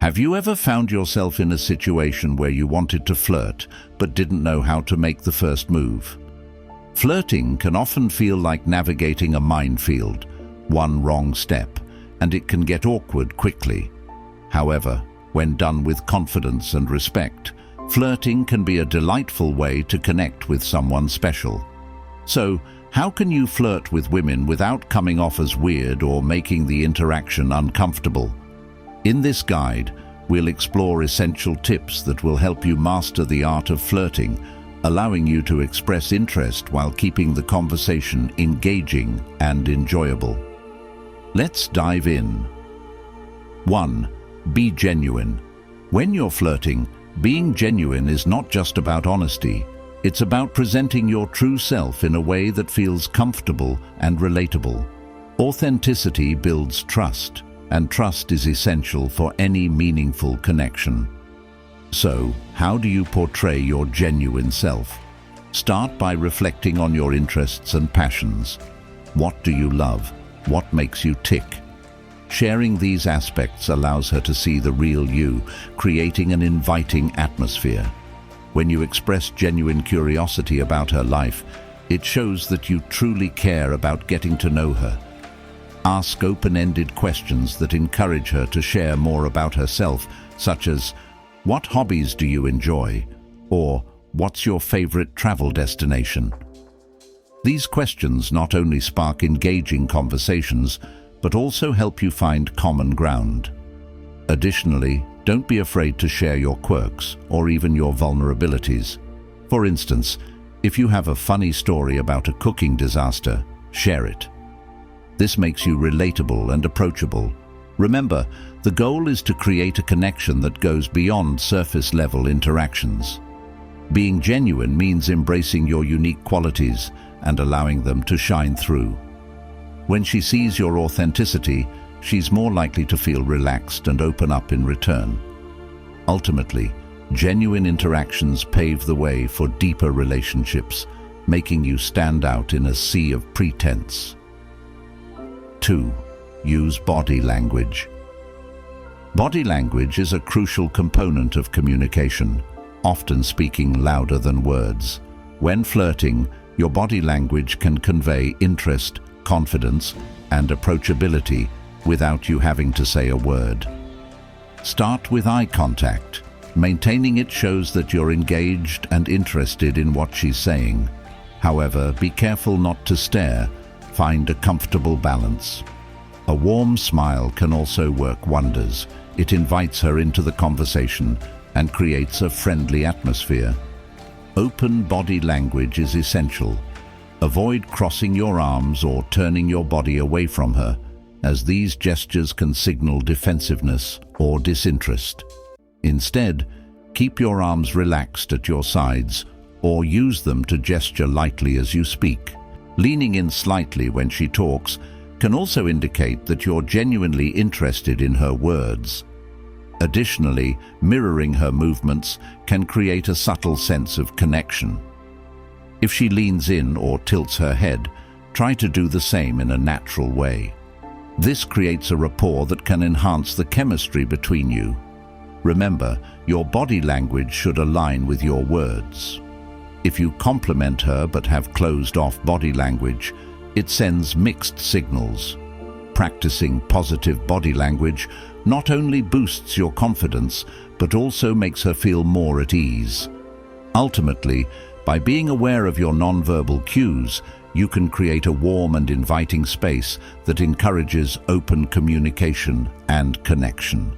Have you ever found yourself in a situation where you wanted to flirt but didn't know how to make the first move? Flirting can often feel like navigating a minefield, one wrong step, and it can get awkward quickly. However, when done with confidence and respect, flirting can be a delightful way to connect with someone special. So, how can you flirt with women without coming off as weird or making the interaction uncomfortable? In this guide, we'll explore essential tips that will help you master the art of flirting, allowing you to express interest while keeping the conversation engaging and enjoyable. Let's dive in. 1. Be genuine. When you're flirting, being genuine is not just about honesty. It's about presenting your true self in a way that feels comfortable and relatable. Authenticity builds trust, and trust is essential for any meaningful connection. So, how do you portray your genuine self? Start by reflecting on your interests and passions. What do you love? What makes you tick? Sharing these aspects allows her to see the real you, creating an inviting atmosphere. When you express genuine curiosity about her life, it shows that you truly care about getting to know her. Ask open-ended questions that encourage her to share more about herself, such as, "What hobbies do you enjoy?" or "What's your favorite travel destination?" These questions not only spark engaging conversations, but also help you find common ground. Additionally, don't be afraid to share your quirks or even your vulnerabilities. For instance, if you have a funny story about a cooking disaster, share it. This makes you relatable and approachable. Remember, the goal is to create a connection that goes beyond surface-level interactions. Being genuine means embracing your unique qualities and allowing them to shine through. When she sees your authenticity, she's more likely to feel relaxed and open up in return. Ultimately, genuine interactions pave the way for deeper relationships, making you stand out in a sea of pretense. 2. Use body language. Body language is a crucial component of communication, often speaking louder than words. When flirting, your body language can convey interest, confidence, and approachability without you having to say a word. Start with eye contact. Maintaining it shows that you're engaged and interested in what she's saying. However, be careful not to stare. Find a comfortable balance. A warm smile can also work wonders. It invites her into the conversation and creates a friendly atmosphere. Open body language is essential. Avoid crossing your arms or turning your body away from her, as these gestures can signal defensiveness or disinterest. Instead, keep your arms relaxed at your sides or use them to gesture lightly as you speak. Leaning in slightly when she talks can also indicate that you're genuinely interested in her words. Additionally, mirroring her movements can create a subtle sense of connection. If she leans in or tilts her head, try to do the same in a natural way. This creates a rapport that can enhance the chemistry between you. Remember, your body language should align with your words. If you compliment her but have closed-off body language, it sends mixed signals. Practicing positive body language not only boosts your confidence, but also makes her feel more at ease. Ultimately, by being aware of your nonverbal cues, you can create a warm and inviting space that encourages open communication and connection.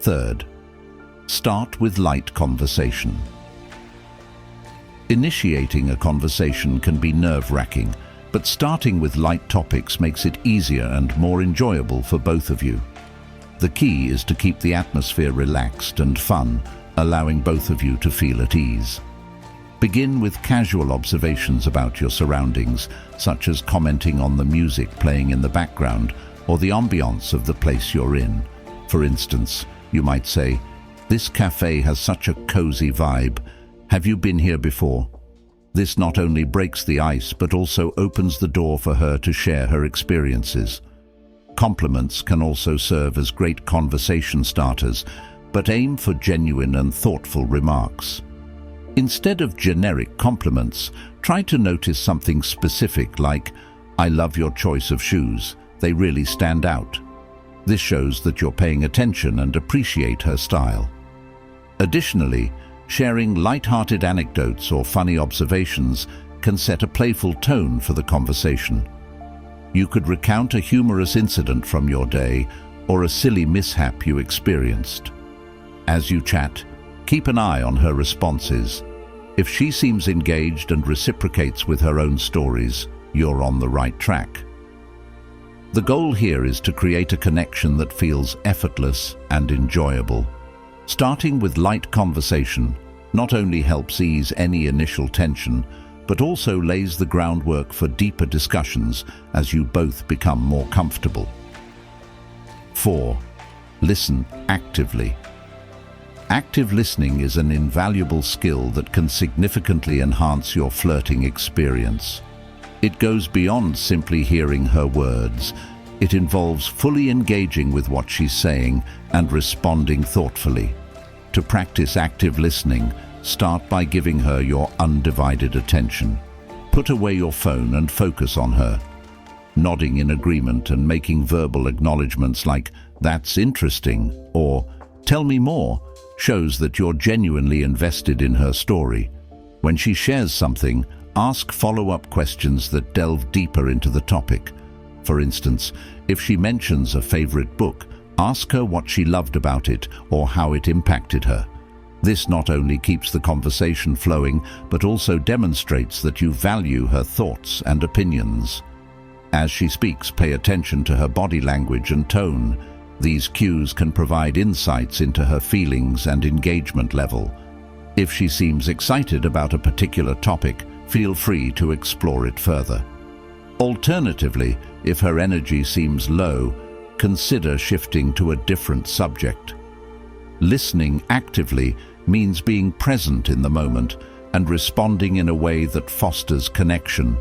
3. Start with light conversation. Initiating a conversation can be nerve-wracking, but starting with light topics makes it easier and more enjoyable for both of you. The key is to keep the atmosphere relaxed and fun, allowing both of you to feel at ease. Begin with casual observations about your surroundings, such as commenting on the music playing in the background or the ambiance of the place you're in. For instance, you might say, "This cafe has such a cozy vibe. Have you been here before?" This not only breaks the ice, but also opens the door for her to share her experiences. Compliments can also serve as great conversation starters, but aim for genuine and thoughtful remarks. Instead of generic compliments, try to notice something specific like, "I love your choice of shoes. They really stand out." This shows that you're paying attention and appreciate her style. Additionally, sharing light-hearted anecdotes or funny observations can set a playful tone for the conversation. You could recount a humorous incident from your day or a silly mishap you experienced. As you chat, keep an eye on her responses. If she seems engaged and reciprocates with her own stories, you're on the right track. The goal here is to create a connection that feels effortless and enjoyable. Starting with light conversation not only helps ease any initial tension, but also lays the groundwork for deeper discussions as you both become more comfortable. 4. Listen actively. Active listening is an invaluable skill that can significantly enhance your flirting experience. It goes beyond simply hearing her words. It involves fully engaging with what she's saying and responding thoughtfully. To practice active listening, start by giving her your undivided attention. Put away your phone and focus on her. Nodding in agreement and making verbal acknowledgements like, "That's interesting," or "Tell me more," shows that you're genuinely invested in her story. When she shares something, ask follow-up questions that delve deeper into the topic. For instance, if she mentions a favorite book, ask her what she loved about it or how it impacted her. This not only keeps the conversation flowing, but also demonstrates that you value her thoughts and opinions. As she speaks, pay attention to her body language and tone. These cues can provide insights into her feelings and engagement level. If she seems excited about a particular topic, feel free to explore it further. Alternatively, if her energy seems low, consider shifting to a different subject. Listening actively means being present in the moment and responding in a way that fosters connection.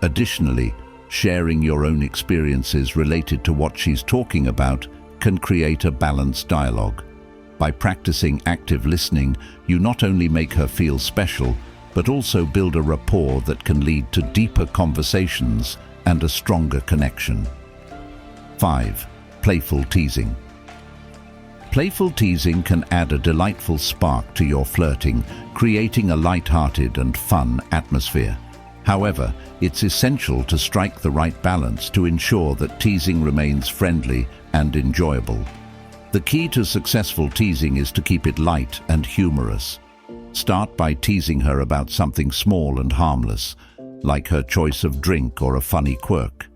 Additionally, sharing your own experiences related to what she's talking about can create a balanced dialogue. By practicing active listening, you not only make her feel special, but also build a rapport that can lead to deeper conversations and a stronger connection. 5. Playful teasing. Playful teasing can add a delightful spark to your flirting, creating a light-hearted and fun atmosphere. However, it's essential to strike the right balance to ensure that teasing remains friendly and enjoyable. The key to successful teasing is to keep it light and humorous. Start by teasing her about something small and harmless, like her choice of drink or a funny quirk.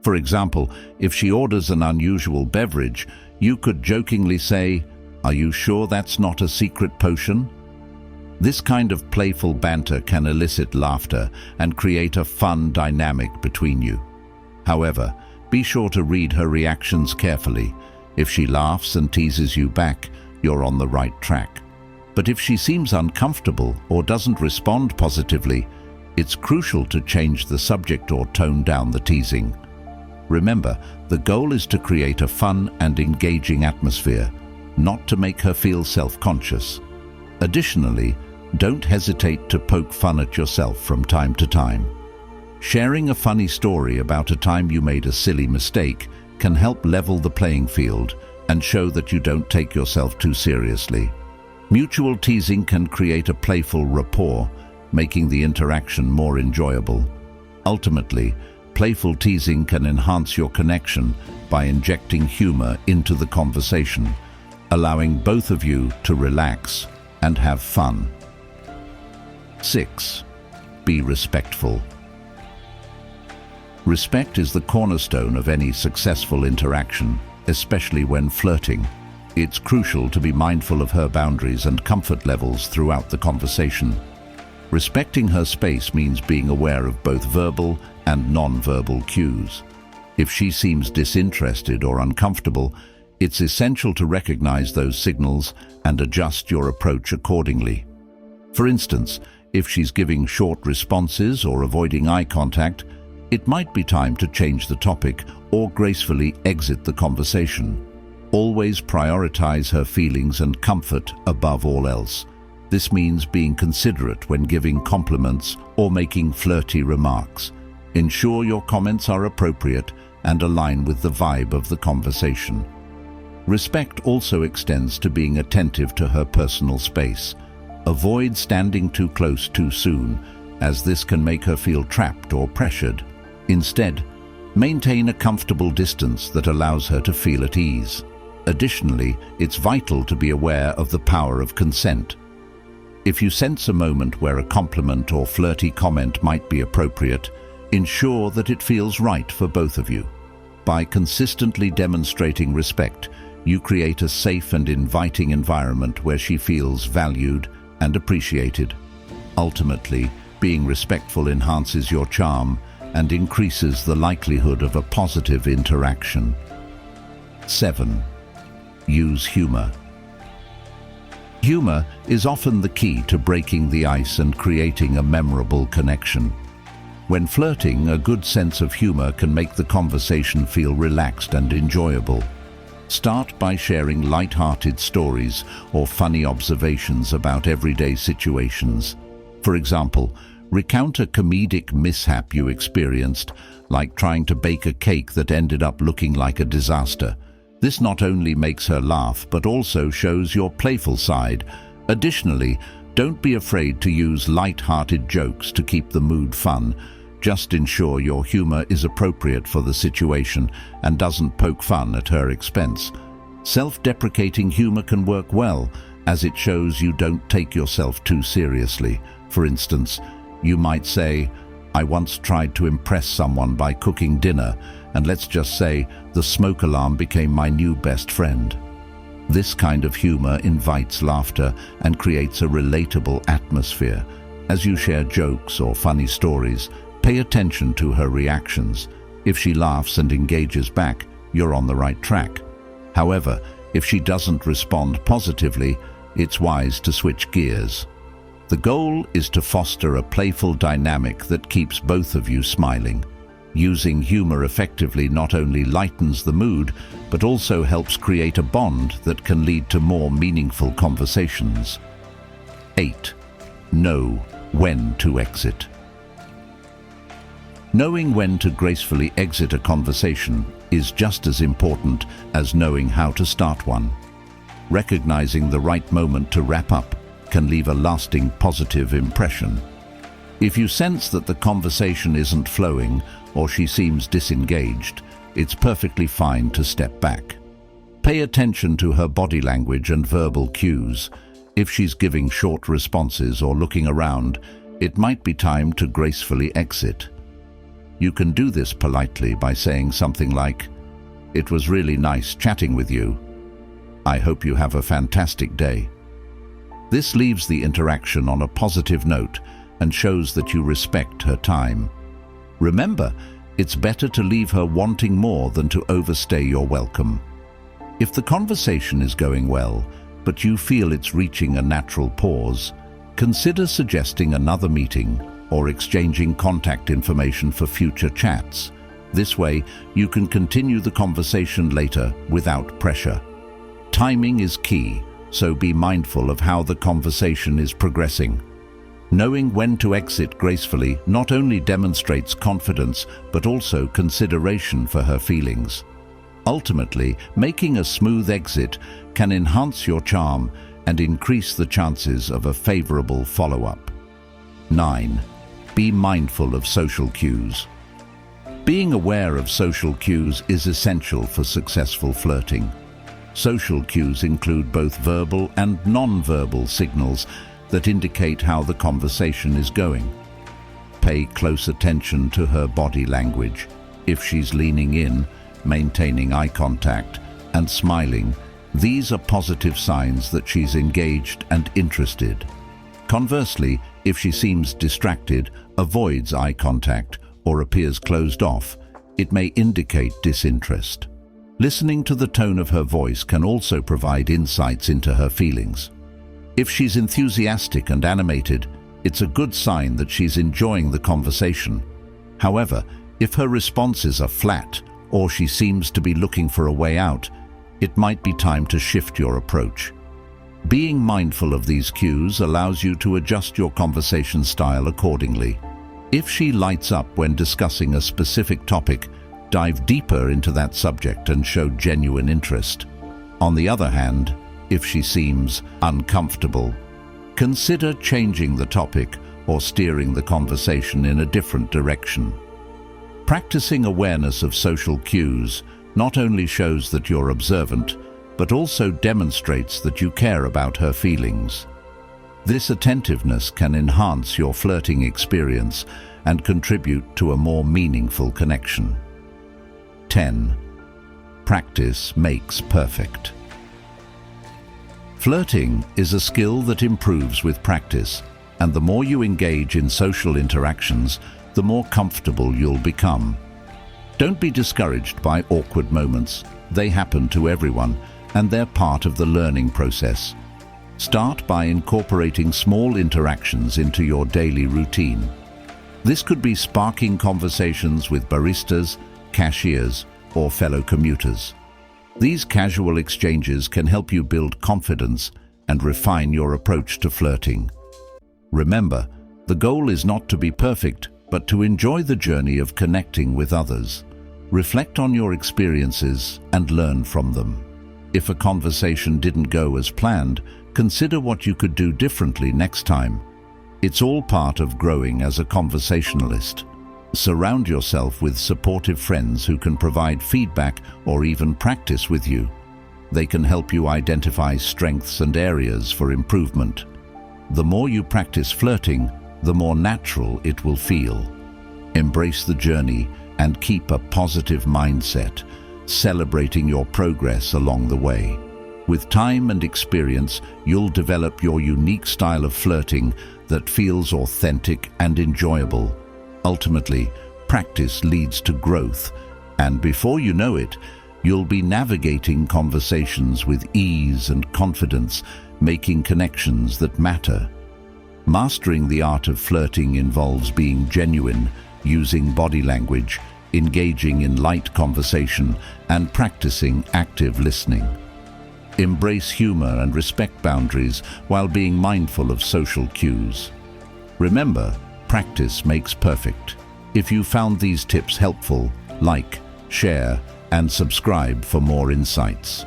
For example, if she orders an unusual beverage, you could jokingly say, "Are you sure that's not a secret potion?" This kind of playful banter can elicit laughter and create a fun dynamic between you. However, be sure to read her reactions carefully. If she laughs and teases you back, you're on the right track. But if she seems uncomfortable or doesn't respond positively, it's crucial to change the subject or tone down the teasing. Remember, the goal is to create a fun and engaging atmosphere, not to make her feel self-conscious. Additionally, don't hesitate to poke fun at yourself from time to time. Sharing a funny story about a time you made a silly mistake can help level the playing field and show that you don't take yourself too seriously. Mutual teasing can create a playful rapport, making the interaction more enjoyable. Ultimately, playful teasing can enhance your connection by injecting humor into the conversation, allowing both of you to relax and have fun. 6. Be respectful. Respect is the cornerstone of any successful interaction, especially when flirting. It's crucial to be mindful of her boundaries and comfort levels throughout the conversation. Respecting her space means being aware of both verbal and non-verbal cues. If she seems disinterested or uncomfortable, it's essential to recognize those signals and adjust your approach accordingly. For instance, if she's giving short responses or avoiding eye contact, it might be time to change the topic or gracefully exit the conversation. Always prioritize her feelings and comfort above all else. This means being considerate when giving compliments or making flirty remarks. Ensure your comments are appropriate and align with the vibe of the conversation. Respect also extends to being attentive to her personal space. Avoid standing too close too soon, as this can make her feel trapped or pressured. Instead, maintain a comfortable distance that allows her to feel at ease. Additionally, it's vital to be aware of the power of consent. If you sense a moment where a compliment or flirty comment might be appropriate, ensure that it feels right for both of you. By consistently demonstrating respect, you create a safe and inviting environment where she feels valued and appreciated. Ultimately, being respectful enhances your charm and increases the likelihood of a positive interaction. 7. Use humor. Humor is often the key to breaking the ice and creating a memorable connection. When flirting, a good sense of humor can make the conversation feel relaxed and enjoyable. Start by sharing light-hearted stories or funny observations about everyday situations. For example, recount a comedic mishap you experienced, like trying to bake a cake that ended up looking like a disaster. This not only makes her laugh, but also shows your playful side. Additionally, don't be afraid to use light-hearted jokes to keep the mood fun. Just ensure your humor is appropriate for the situation and doesn't poke fun at her expense. Self-deprecating humor can work well, as it shows you don't take yourself too seriously. For instance, you might say, "I once tried to impress someone by cooking dinner, and let's just say the smoke alarm became my new best friend." This kind of humor invites laughter and creates a relatable atmosphere. As you share jokes or funny stories, pay attention to her reactions. If she laughs and engages back, you're on the right track. However, if she doesn't respond positively, it's wise to switch gears. The goal is to foster a playful dynamic that keeps both of you smiling. Using humor effectively not only lightens the mood, but also helps create a bond that can lead to more meaningful conversations. 8. Know when to exit. Knowing when to gracefully exit a conversation is just as important as knowing how to start one. Recognizing the right moment to wrap up can leave a lasting positive impression. If you sense that the conversation isn't flowing or she seems disengaged, it's perfectly fine to step back. Pay attention to her body language and verbal cues. If she's giving short responses or looking around, it might be time to gracefully exit. You can do this politely by saying something like, "It was really nice chatting with you. I hope you have a fantastic day." This leaves the interaction on a positive note and shows that you respect her time. Remember, it's better to leave her wanting more than to overstay your welcome. If the conversation is going well, but you feel it's reaching a natural pause, consider suggesting another meeting or exchanging contact information for future chats. This way, you can continue the conversation later without pressure. Timing is key, so be mindful of how the conversation is progressing. Knowing when to exit gracefully not only demonstrates confidence, but also consideration for her feelings. Ultimately, making a smooth exit can enhance your charm and increase the chances of a favorable follow-up. 9. Be mindful of social cues. Being aware of social cues is essential for successful flirting. Social cues include both verbal and non-verbal signals that indicate how the conversation is going. Pay close attention to her body language. If she's leaning in, maintaining eye contact, and smiling, these are positive signs that she's engaged and interested. Conversely, if she seems distracted, avoids eye contact, or appears closed off, it may indicate disinterest. Listening to the tone of her voice can also provide insights into her feelings. If she's enthusiastic and animated, it's a good sign that she's enjoying the conversation. However, If her responses are flat or she seems to be looking for a way out, it might be time to shift your approach. Being mindful of these cues allows you to adjust your conversation style accordingly. If she lights up when discussing a specific topic, dive deeper into that subject and show genuine interest. On the other hand, if she seems uncomfortable, consider changing the topic or steering the conversation in a different direction. Practicing awareness of social cues not only shows that you're observant, but also demonstrates that you care about her feelings. This attentiveness can enhance your flirting experience and contribute to a more meaningful connection. 10. Practice makes perfect. Flirting is a skill that improves with practice, and the more you engage in social interactions, the more comfortable you'll become. Don't be discouraged by awkward moments. They happen to everyone, and they're part of the learning process. Start by incorporating small interactions into your daily routine. This could be sparking conversations with baristas, cashiers, or fellow commuters. These casual exchanges can help you build confidence and refine your approach to flirting. Remember, the goal is not to be perfect, but to enjoy the journey of connecting with others. Reflect on your experiences and learn from them. If a conversation didn't go as planned, consider what you could do differently next time. It's all part of growing as a conversationalist. Surround yourself with supportive friends who can provide feedback or even practice with you. They can help you identify strengths and areas for improvement. The more you practice flirting, the more natural it will feel. Embrace the journey and keep a positive mindset, celebrating your progress along the way. With time and experience, you'll develop your unique style of flirting that feels authentic and enjoyable. Ultimately, practice leads to growth, and before you know it, you'll be navigating conversations with ease and confidence, making connections that matter. Mastering the art of flirting involves being genuine, using body language, engaging in light conversation, and practicing active listening. Embrace humor and respect boundaries while being mindful of social cues. Remember, practice makes perfect. If you found these tips helpful, like, share, and subscribe for more insights.